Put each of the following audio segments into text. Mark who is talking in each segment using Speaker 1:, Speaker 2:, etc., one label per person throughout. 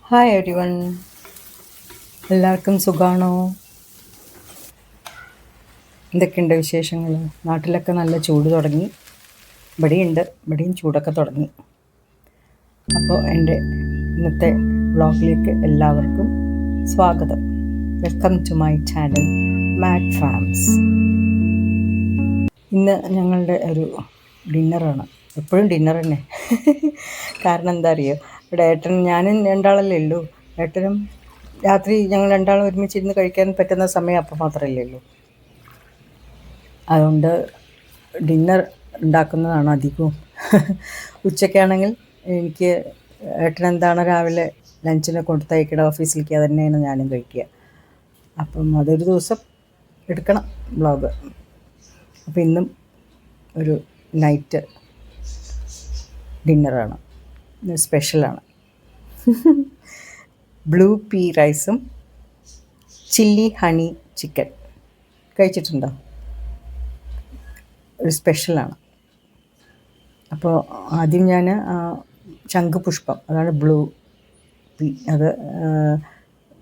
Speaker 1: Hi every one, എല്ലാവർക്കും സുഖമാണോ? എന്തൊക്കെയുണ്ട് വിശേഷങ്ങൾ? നാട്ടിലൊക്കെ നല്ല ചൂട് തുടങ്ങി. ഇവിടെയും ചൂടൊക്കെ തുടങ്ങി. അപ്പോൾ എൻ്റെ ഇന്നത്തെ വ്ളോഗിലേക്ക് എല്ലാവർക്കും സ്വാഗതം. Welcome to my channel Mat Farms. ഇന്ന് ഞങ്ങളുടെ ഒരു ഡിന്നറാണ്. എപ്പോഴും ഡിന്നർ തന്നെ. കാരണം എന്താ അറിയോ, ഇവിടെ ഞാനും രണ്ടാളല്ലേ ഉള്ളൂ. ഏട്ടനും രാത്രി ഞങ്ങൾ രണ്ടാളും ഒരുമിച്ചിരുന്ന് കഴിക്കാൻ പറ്റുന്ന സമയം അപ്പം മാത്രമല്ലേ ഉള്ളൂ. അതുകൊണ്ട് ഡിന്നർ ഉണ്ടാക്കുന്നതാണ് അധികവും. ഉച്ചയ്ക്കാണെങ്കിൽ എനിക്ക് ഏട്ടനെന്താണ് രാവിലെ ലഞ്ചിന് കൊടുത്തയക്കണ ഓഫീസിലേക്ക്, അത് തന്നെയാണ് ഞാനും കഴിക്കുക. അപ്പം അതൊരു ദിവസം എടുക്കണം വ്ളോഗ്. അപ്പോൾ ഇന്നും ഒരു നൈറ്റ് ഡിന്നറാണ്, സ്പെഷ്യലാണ്. ബ്ലൂ പീ റൈസും ചില്ലി ഹണി ചിക്കൻ കഴിച്ചിട്ടുണ്ടോ? ഒരു സ്പെഷ്യലാണ്. അപ്പോൾ ആദ്യം ഞാൻ ശംഖുപുഷ്പം, അതാണ് ബ്ലൂ പീ, അത്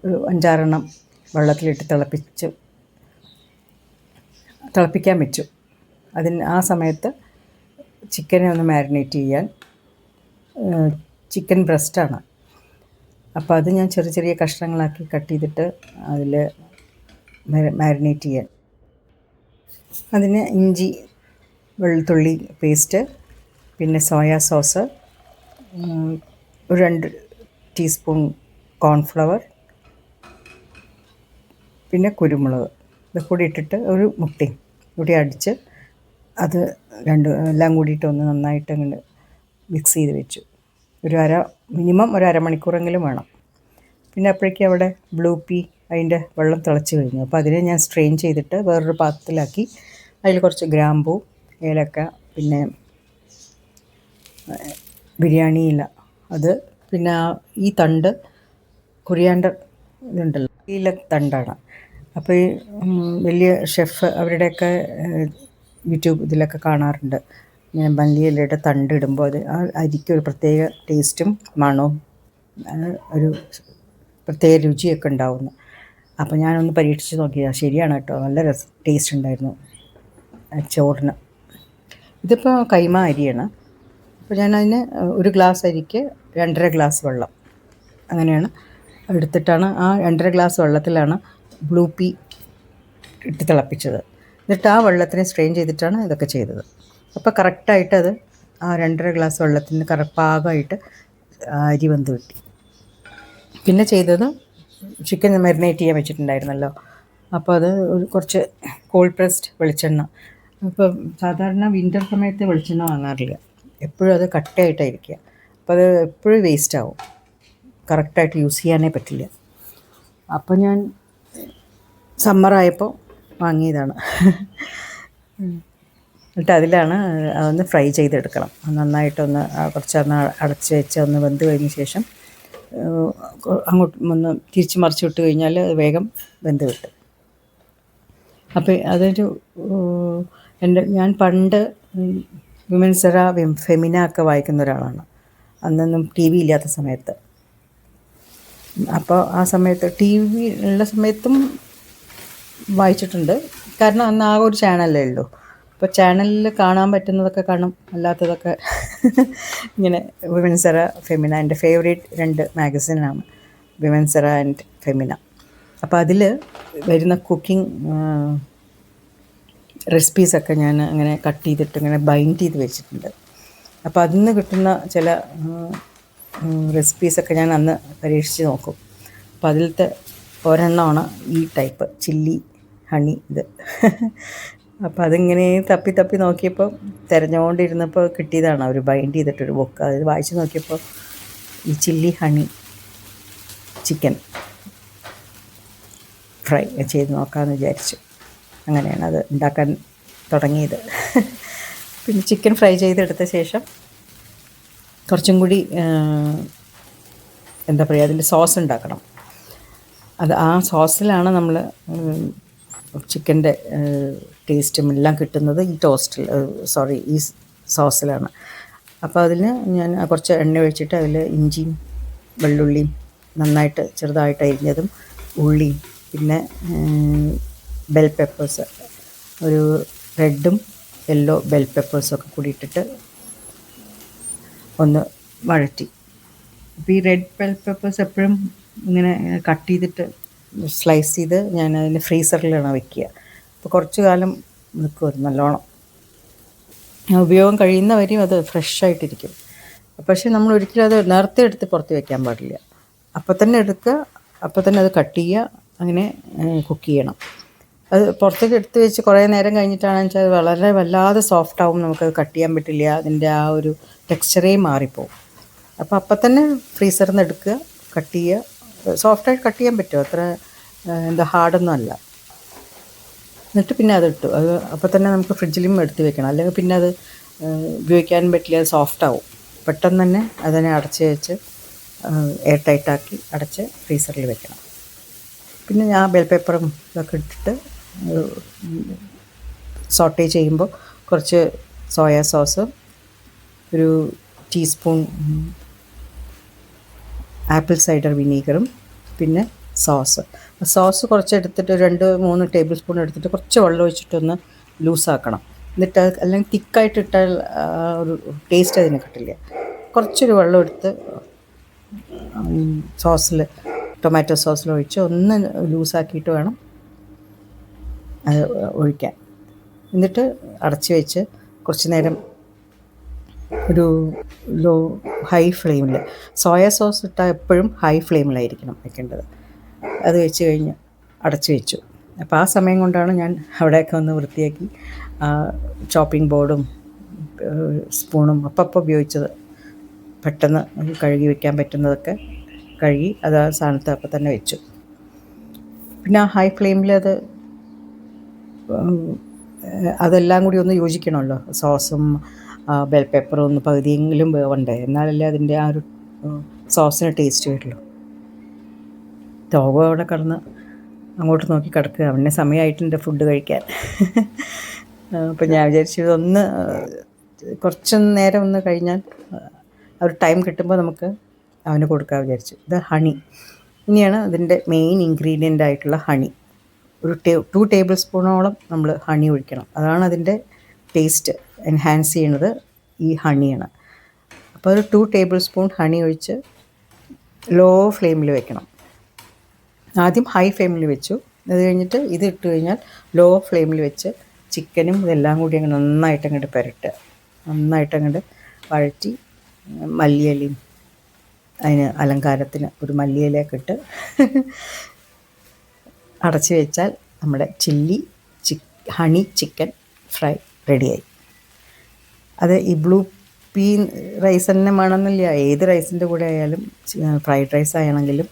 Speaker 1: ഒരു 5-6 വെള്ളത്തിലിട്ട് തിളപ്പിക്കാൻ വെച്ചു. ആ സമയത്ത് ചിക്കനെ ഒന്ന് മാരിനേറ്റ് ചെയ്യാൻ, ചിക്കൻ ബ്രസ്റ്റാണ്. അപ്പോൾ അത് ഞാൻ ചെറിയ ചെറിയ കഷ്ണങ്ങളാക്കി കട്ട് ചെയ്തിട്ട് അതിൽ മാരിനേറ്റ് ചെയ്യാൻ. അതിന് ഇഞ്ചി വെളുത്തുള്ളി പേസ്റ്റ്, പിന്നെ സോയാ സോസ്, ഒരു 2 ടീസ്പൂൺ കോൺഫ്ലവർ, പിന്നെ കുരുമുളക്, ഇത് കൂടി ഇട്ടിട്ട് ഒരു മുട്ടയും കൂടി അടിച്ച് അത് എല്ലാം കൂടിയിട്ട് ഒന്ന് നന്നായിട്ട് അങ്ങോട്ട് മിക്സ് ചെയ്ത് വെച്ചു. മിനിമം ഒരു അരമണിക്കൂറെങ്കിലും വേണം. പിന്നെ അപ്പോഴേക്കും അവിടെ ബ്ലൂ പീ അതിൻ്റെ വെള്ളം തിളച്ച് കഴിഞ്ഞു. അപ്പോൾ അതിനെ ഞാൻ സ്ട്രെയിൻ ചെയ്തിട്ട് വേറൊരു പാത്രത്തിലാക്കി അതിൽ കുറച്ച് ഗ്രാമ്പൂ, ഏലക്ക, പിന്നെ ബിരിയാണി ഇല, അത് പിന്നെ ഈ തണ്ട് കൊറിയാണ്ടർ ഇതുണ്ടല്ലോ, ഇല തണ്ടാണ്. അപ്പോൾ ഈ വലിയ ഷെഫ് അവരുടെയൊക്കെ യൂട്യൂബ് ഇതിലൊക്കെ കാണാറുണ്ട്. ഞാൻ മല്ലിയിലയുടെ തണ്ട് ഇടുമ്പോൾ അത് ആ അരിക്ക് ഒരു പ്രത്യേക ടേസ്റ്റും മണവും ഒരു പ്രത്യേക രുചിയൊക്കെ ഉണ്ടാവുന്നു. അപ്പോൾ ഞാനൊന്ന് പരീക്ഷിച്ച് നോക്കിയതാണ്. ശരിയാണ് കേട്ടോ, നല്ല ടേസ്റ്റ് ഉണ്ടായിരുന്നു ചോറിന്. ഇതിപ്പോൾ കൈമ അരിയാണ്. അപ്പോൾ ഞാനതിന് 1 ഗ്ലാസ് അരിക്ക് 2.5 ഗ്ലാസ് വെള്ളം അങ്ങനെയാണ് എടുത്തിട്ടാണ്, ആ 2.5 ഗ്ലാസ് വെള്ളത്തിലാണ് ബ്ലൂ പീ ഇട്ട് തിളപ്പിച്ചത്. എന്നിട്ട് ആ വെള്ളത്തിനെ സ്ട്രെയിൻ ചെയ്തിട്ടാണ് ഇതൊക്കെ ചെയ്തത്. അപ്പോൾ കറക്റ്റായിട്ടത് ആ 2.5 ഗ്ലാസ് വെള്ളത്തിന് പാകമായിട്ട് അരി വെന്ത് കിട്ടി. പിന്നെ ചെയ്തത് ചിക്കൻ മാരിനേറ്റ് ചെയ്യാൻ വെച്ചിട്ടുണ്ടായിരുന്നല്ലോ, അപ്പോൾ അത് കുറച്ച് കോൾഡ് പ്രസ്ഡ് വെളിച്ചെണ്ണ. ഇപ്പോൾ സാധാരണ വിൻ്റർ സമയത്ത് വെളിച്ചെണ്ണ വാങ്ങാറില്ല, എപ്പോഴും അത് കട്ടയായിട്ടായിരിക്കുക. അപ്പോൾ അത് എപ്പോഴും വേസ്റ്റ് ആവും, കറക്റ്റായിട്ട് യൂസ് ചെയ്യാനേ പറ്റില്ല. അപ്പോൾ ഞാൻ സമ്മറായപ്പോൾ വാങ്ങിയതാണ്. എന്നിട്ട് അതിലാണ് അതൊന്ന് ഫ്രൈ ചെയ്തെടുക്കണം. നന്നായിട്ടൊന്ന് കുറച്ചൊന്ന് അടച്ച് വെച്ച് ഒന്ന് വെന്ത് കഴിഞ്ഞ ശേഷം അങ്ങോട്ട് ഒന്ന് തിരിച്ച് മറിച്ച് വിട്ട് കഴിഞ്ഞാൽ അത് വേഗം വെന്ത് കിട്ടും. അപ്പോൾ അതൊരു ഞാൻ പണ്ട് വിമൻസ് എറ, ഫെമിന ഒക്കെ വായിക്കുന്ന ഒരാളാണ്. അന്നൊന്നും ടി വി ഇല്ലാത്ത സമയത്ത്. അപ്പോൾ ആ സമയത്ത് ടി വി ഉള്ള സമയത്തും വായിച്ചിട്ടുണ്ട്. കാരണം അന്ന് ആ ഒരു ചാനലേ ഉള്ളൂ. അപ്പോൾ ചാനലിൽ കാണാൻ പറ്റുന്നതൊക്കെ കാണും, അല്ലാത്തതൊക്കെ ഇങ്ങനെ. വിമൻസ് എറ, ഫെമിന എൻ്റെ ഫേവറേറ്റ് 2 മാഗസിനാണ്, വിമൻസ് എറ ആൻഡ് ഫെമിന. അപ്പോൾ അതിൽ വരുന്ന കുക്കിംഗ് റെസിപ്പീസൊക്കെ ഞാൻ അങ്ങനെ കട്ട് ചെയ്തിട്ട് ഇങ്ങനെ ബൈൻഡ് ചെയ്ത് വെച്ചിട്ടുണ്ട്. അപ്പോൾ അതിൽ നിന്ന് കിട്ടുന്ന ചില റെസിപ്പീസൊക്കെ ഞാൻ അന്ന് പരീക്ഷിച്ച് നോക്കും. അപ്പോൾ അതിലത്തെ ഒരെണ്ണമാണ് ഈ ടൈപ്പ് ചില്ലി ഹണി ഇത്. അപ്പോൾ അതിങ്ങനെ തപ്പി നോക്കിയപ്പോൾ, തിരഞ്ഞുകൊണ്ടിരുന്നപ്പോൾ കിട്ടിയതാണ് ഒരു ബൈൻഡ് ചെയ്തിട്ടൊരു ബുക്ക്. അത് വായിച്ച് നോക്കിയപ്പോൾ ഈ ചില്ലി ഹണി ചിക്കൻ ഫ്രൈ ചെയ്ത് നോക്കാമെന്ന് വിചാരിച്ചു. അങ്ങനെയാണ് അത് ഉണ്ടാക്കാൻ തുടങ്ങിയത്. പിന്നെ ചിക്കൻ ഫ്രൈ ചെയ്തെടുത്ത ശേഷം കുറച്ചും കൂടി എന്താ പറയുക, അതിൻ്റെ സോസ് ഉണ്ടാക്കണം. ആ സോസിലാണ് നമ്മൾ ചിക്കൻ്റെ ടേസ്റ്റും എല്ലാം കിട്ടുന്നത്, ഈ സോസിലാണ്. അപ്പോൾ അതിന് ഞാൻ കുറച്ച് എണ്ണ ഒഴിച്ചിട്ട് അതിൽ ഇഞ്ചിയും വെള്ളുള്ളിയും നന്നായിട്ട് ചെറുതായിട്ട് അരിഞ്ഞതും, ഉള്ളി, പിന്നെ ബെൽ പെപ്പേഴ്സ്, ഒരു റെഡും യെല്ലോ ബെൽ പെപ്പേഴ്സൊക്കെ കൂടി ഇട്ടിട്ട് ഒന്ന് വഴറ്റി. അപ്പോൾ ഈ റെഡ് ബെൽ പെപ്പേഴ്സ് എപ്പോഴും ഇങ്ങനെ കട്ട് ചെയ്തിട്ട് സ്ലൈസ് ചെയ്ത് ഞാൻ അതിന് ഫ്രീസറിലാണ് വയ്ക്കുക. അപ്പോൾ കുറച്ച് കാലം നിൽക്കും നല്ലോണം, ഉപയോഗം കഴിയുന്നവരെയും അത് ഫ്രഷായിട്ടിരിക്കും. പക്ഷേ നമ്മൾ ഒരിക്കലും അത് നേരത്തെ എടുത്ത് പുറത്ത് വയ്ക്കാൻ പാടില്ല. അപ്പോൾ തന്നെ എടുക്കുക, അപ്പോൾ തന്നെ അത് കട്ട് ചെയ്യുക, അങ്ങനെ കുക്ക് ചെയ്യണം. അത് പുറത്തേക്ക് എടുത്ത് വെച്ച് കുറേ നേരം കഴിഞ്ഞിട്ടാണെന്ന് വെച്ചാൽ അത് വളരെ വല്ലാതെ സോഫ്റ്റാവും, നമുക്കത് കട്ട് ചെയ്യാൻ പറ്റില്ല, അതിൻ്റെ ആ ഒരു ടെക്സ്ചറേ മാറിപ്പോവും. അപ്പോൾ തന്നെ ഫ്രീസറിൽ നിന്ന് എടുക്കുക, കട്ട് ചെയ്യുക. സോഫ്റ്റായിട്ട് കട്ട് ചെയ്യാൻ പറ്റുമോ, അത്ര ഹാർഡൊന്നും അല്ല. എന്നിട്ട് പിന്നെ അതിട്ടു, അത് അപ്പോൾ തന്നെ നമുക്ക് ഫ്രിഡ്ജിലും എടുത്ത് വെക്കണം, അല്ലെങ്കിൽ പിന്നെ അത് ഉപയോഗിക്കാനും പറ്റില്ല, അത് സോഫ്റ്റാവും. പെട്ടെന്ന് തന്നെ അതിനെ അടച്ച് വെച്ച് എയർ ടൈറ്റാക്കി അടച്ച് ഫ്രീസറിൽ വെക്കണം. പിന്നെ ഞാൻ ബെൽ പേപ്പറും ഇതൊക്കെ ഇട്ടിട്ട് സോട്ടേ ചെയ്യുമ്പോൾ കുറച്ച് സോയാ സോസ്, ഒരു ടീസ്പൂൺ ആപ്പിൾ സൈഡർ വിനീഗറും, പിന്നെ സോസ് കുറച്ചെടുത്തിട്ട് 2-3 ടേബിൾ സ്പൂൺ എടുത്തിട്ട് കുറച്ച് വെള്ളം ഒഴിച്ചിട്ടൊന്ന് ലൂസാക്കണം. എന്നിട്ട് അല്ലെങ്കിൽ തിക്കായിട്ട് ഇട്ടാൽ ഒരു ടേസ്റ്റ് അതിന് കിട്ടില്ല. കുറച്ചൊരു വെള്ളം എടുത്ത് ടൊമാറ്റോ സോസിൽ ഒഴിച്ച് ഒന്ന് ലൂസാക്കിയിട്ട് വേണം അത് ഒഴിക്കാൻ. എന്നിട്ട് അടച്ച് വെച്ച് കുറച്ച് നേരം ഒരു ഹൈ ഫ്ലെയിമിൽ, സോയാ സോസ് ഇട്ടാൽ എപ്പോഴും ഹൈ ഫ്ലെയിമിലായിരിക്കണം വെക്കേണ്ടത്. അത് വെച്ച് കഴിഞ്ഞ് അടച്ച് വെച്ചു. അപ്പോൾ ആ സമയം കൊണ്ടാണ് ഞാൻ അവിടെയൊക്കെ ഒന്ന് വൃത്തിയാക്കി ചോപ്പിംഗ് ബോർഡും സ്പൂണും അപ്പം ഉപയോഗിച്ചത്. പെട്ടെന്ന് കഴുകി വെക്കാൻ പറ്റുന്നതൊക്കെ കഴുകി അത് ആ സ്ഥാനത്ത് അപ്പം തന്നെ വെച്ചു. പിന്നെ ആ ഹൈ ഫ്ലെയിമിൽ അതെല്ലാം കൂടി ഒന്ന് യോജിക്കണമല്ലോ, സോസും ബെൽ പെപ്പറും ഒന്ന് പകുതിയെങ്കിലും വേവണ്ടേ, എന്നാലല്ലേ അതിൻ്റെ ആ ഒരു സോസിന് ടേസ്റ്റ് വരുള്ളൂ. തോക അവിടെ കിടന്ന് അങ്ങോട്ട് നോക്കി കിടക്കുക, അവൻ്റെ സമയമായിട്ടുണ്ട് ഫുഡ് കഴിക്കാൻ. അപ്പോൾ ഞാൻ വിചാരിച്ചു ഇതൊന്ന് കുറച്ച് നേരം ഒന്ന് കഴിഞ്ഞാൽ ഒരു ടൈം കിട്ടുമ്പോൾ നമുക്ക് അവന് കൊടുക്കാൻ വിചാരിച്ചു. ഇത് ഹണി, ഇനിയാണ് അതിൻ്റെ മെയിൻ ഇൻഗ്രീഡിയൻ്റ് ആയിട്ടുള്ള ഹണി. ഒരു 2 ടേബിൾ സ്പൂണോളം നമ്മൾ ഹണി ഒഴിക്കണം. അതാണ് അതിൻ്റെ ടേസ്റ്റ് എൻഹാൻസ് ചെയ്യണത്, ഈ ഹണിയാണ്. അപ്പോൾ ഒരു 2 ടേബിൾ സ്പൂൺ ഹണി ഒഴിച്ച് ലോ ഫ്ലെയിമിൽ വെക്കണം. ആദ്യം ഹൈ ഫ്ലെയിമിൽ വെച്ചു, അത് കഴിഞ്ഞിട്ട് ഇത് ഇട്ട് കഴിഞ്ഞാൽ ലോ ഫ്ലെയിമിൽ വെച്ച് ചിക്കനും ഇതെല്ലാം കൂടി അങ്ങ് നന്നായിട്ട് അങ്ങോട്ട് പുരട്ടുക, നന്നായിട്ട് അങ്ങോട്ട് വഴറ്റി മല്ലിയിലയും അതിന് അലങ്കാരത്തിന് ഒരു മല്ലിയിലയൊക്കെ ഇട്ട് അടച്ച് വെച്ചാൽ നമ്മുടെ ഹണി ചിക്കൻ ഫ്രൈ റെഡിയായി. അത് ഈ ബ്ലൂ പീ റൈസ് തന്നെ വേണമെന്നില്ല, ഏത് റൈസിൻ്റെ കൂടെ ആയാലും, ഫ്രൈഡ് റൈസ് ആണെങ്കിലും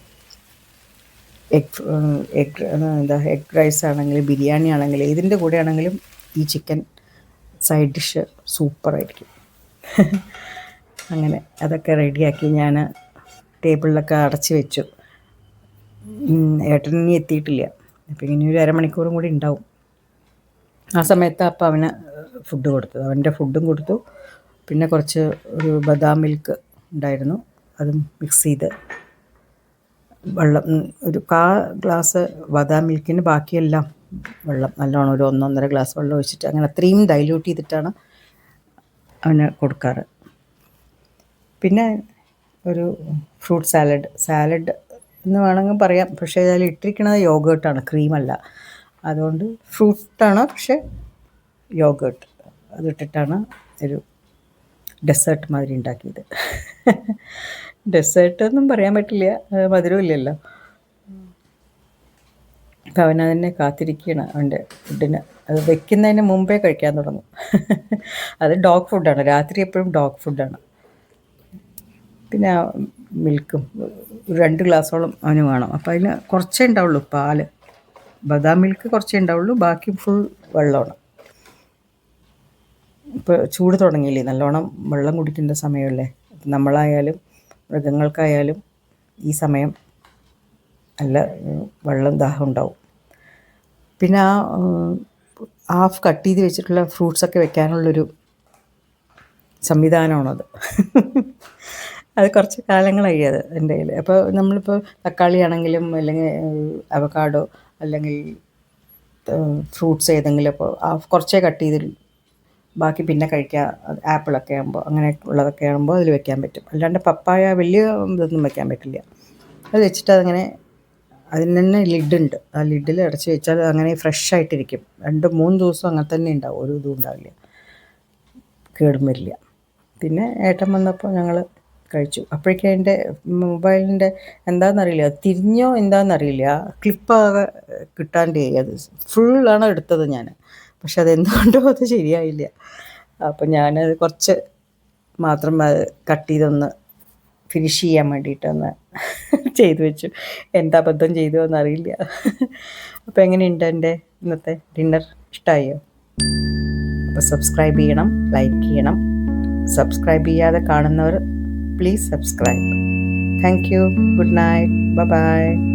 Speaker 1: എഗ് റൈസ് ആണെങ്കിലും ബിരിയാണി ആണെങ്കിലും ഏതിൻ്റെ കൂടെ ആണെങ്കിലും ഈ ചിക്കൻ സൈഡ് ഡിഷ് സൂപ്പറായിരിക്കും. അങ്ങനെ അതൊക്കെ റെഡിയാക്കി ഞാൻ ടേബിളിലൊക്കെ അടച്ച് വെച്ചു. ഏട്ടൻ ഇനി എത്തിയിട്ടില്ല, അപ്പോൾ ഇനി ഒരു അരമണിക്കൂറും കൂടി ഉണ്ടാവും. ആ സമയത്ത് അപ്പം അവന് ഫുഡ് കൊടുത്തത്, അവൻ്റെ ഫുഡും കൊടുത്തു. പിന്നെ കുറച്ച് ഒരു ബദാം മിൽക്ക് ഉണ്ടായിരുന്നു, അതും മിക്സ് ചെയ്ത് വെള്ളം, ഒരു ഗ്ലാസ് ബദാം മിൽക്കിന് ബാക്കിയെല്ലാം വെള്ളം നല്ലോണം ഒരു 1-1.5 ഗ്ലാസ് വെള്ളം ഒഴിച്ചിട്ട് അങ്ങനെ അത്രയും ഡൈല്യൂട്ട് ചെയ്തിട്ടാണ് അവന് കൊടുക്കാറ്. പിന്നെ ഒരു ഫ്രൂട്ട് സാലഡ് എന്ന് വേണമെങ്കിൽ പറയാം, പക്ഷേ അതിൽ ഇട്ടിരിക്കുന്നത് യോഗേർട്ടാണ്, ക്രീമല്ല. അതുകൊണ്ട് ഫ്രൂട്ടാണ്, പക്ഷേ യോഗേർട്ട് അതിട്ടിട്ടാണ് ഒരു ഡെസേർട്ട് മാതിരി ഉണ്ടാക്കിയത്. ഡെസേർട്ടൊന്നും പറയാൻ പറ്റില്ല, മധുരമില്ലല്ലോ. അപ്പം അവനതിനെ കാത്തിരിക്കുകയാണ് അവൻ്റെ ഫുഡിന്. അത് വെക്കുന്നതിന് മുമ്പേ കഴിക്കാൻ തുടങ്ങും. അത് ഡോഗ് ഫുഡാണ്, രാത്രി എപ്പോഴും ഡോഗ് ഫുഡാണ്. പിന്നെ മിൽക്കും 2 ഗ്ലാസോളം അവന് വേണം. അപ്പോൾ അതിന് കുറച്ചേ ഉണ്ടാവുള്ളൂ പാല്, ബദാം മിൽക്ക് കുറച്ചേ ഉണ്ടാവുള്ളൂ, ബാക്കി ഫുൾ വെള്ളമാണ്. ഇപ്പോൾ ചൂട് തുടങ്ങിയില്ലേ, നല്ലോണം വെള്ളം കുടിക്കേണ്ട സമയമല്ലേ. നമ്മളായാലും മൃഗങ്ങൾക്കായാലും ഈ സമയം നല്ല വെള്ളം ദാഹം ഉണ്ടാവും. പിന്നെ ആ ഹാഫ് കട്ട് ചെയ്ത് വെച്ചിട്ടുള്ള ഫ്രൂട്ട്സൊക്കെ വെക്കാനുള്ളൊരു സംവിധാനമാണത്. അത് കുറച്ച് കാലങ്ങളായി അത് എൻ്റെ കയ്യിൽ. അപ്പോൾ നമ്മളിപ്പോൾ തക്കാളി ആണെങ്കിലും അല്ലെങ്കിൽ അവക്കാഡോ അല്ലെങ്കിൽ ഫ്രൂട്ട്സ് ഏതെങ്കിലും അപ്പോൾ കുറച്ചേ കട്ട് ചെയ്ത് ബാക്കി പിന്നെ കഴിക്കുക. ആപ്പിളൊക്കെ ആകുമ്പോൾ അങ്ങനെ ഉള്ളതൊക്കെ ആകുമ്പോൾ അതിൽ വെക്കാൻ പറ്റും. അല്ലാണ്ട് പപ്പായ വലിയ ഇതൊന്നും വെക്കാൻ പറ്റില്ല. അത് വെച്ചിട്ട് അതങ്ങനെ അതിന് തന്നെ ലിഡുണ്ട്. ആ ലിഡിൽ അടച്ച് വെച്ചാൽ അങ്ങനെ ഫ്രഷ് ആയിട്ടിരിക്കും. 2-3 ദിവസം അങ്ങനെ തന്നെ ഉണ്ടാവും. ഒരു ഇതും ഉണ്ടാവില്ല, കേടും വരില്ല. പിന്നെ ഏട്ടൻ വന്നപ്പോൾ ഞങ്ങൾ കഴിച്ചു. അപ്പോഴേക്കും എൻ്റെ മൊബൈലിൻ്റെ എന്താണെന്നറിയില്ല, തിരിഞ്ഞോ എന്താണെന്നറിയില്ല, ക്ലിപ്പാകെ കിട്ടാണ്ടേ. അത് ഫുള്ളാണ് എടുത്തത് ഞാൻ, പക്ഷെ അതെന്തുകൊണ്ടോ അത് ശരിയായില്ല. അപ്പം ഞാനത് കുറച്ച് മാത്രം കട്ട് ചെയ്തൊന്ന് ഫിനിഷ് ചെയ്യാൻ വേണ്ടിയിട്ടൊന്ന് ചെയ്തു വെച്ചു. എന്താ അബദ്ധം ചെയ്തു എന്നറിയില്ല. അപ്പോൾ എങ്ങനെയുണ്ട് എൻ്റെ ഇന്നത്തെ ഡിന്നർ? ഇഷ്ടമായോ? അപ്പോൾ സബ്സ്ക്രൈബ് ചെയ്യണം, ലൈക്ക് ചെയ്യണം. സബ്സ്ക്രൈബ് ചെയ്യാതെ കാണുന്നവർ please subscribe. Thank you. Good night. Bye bye.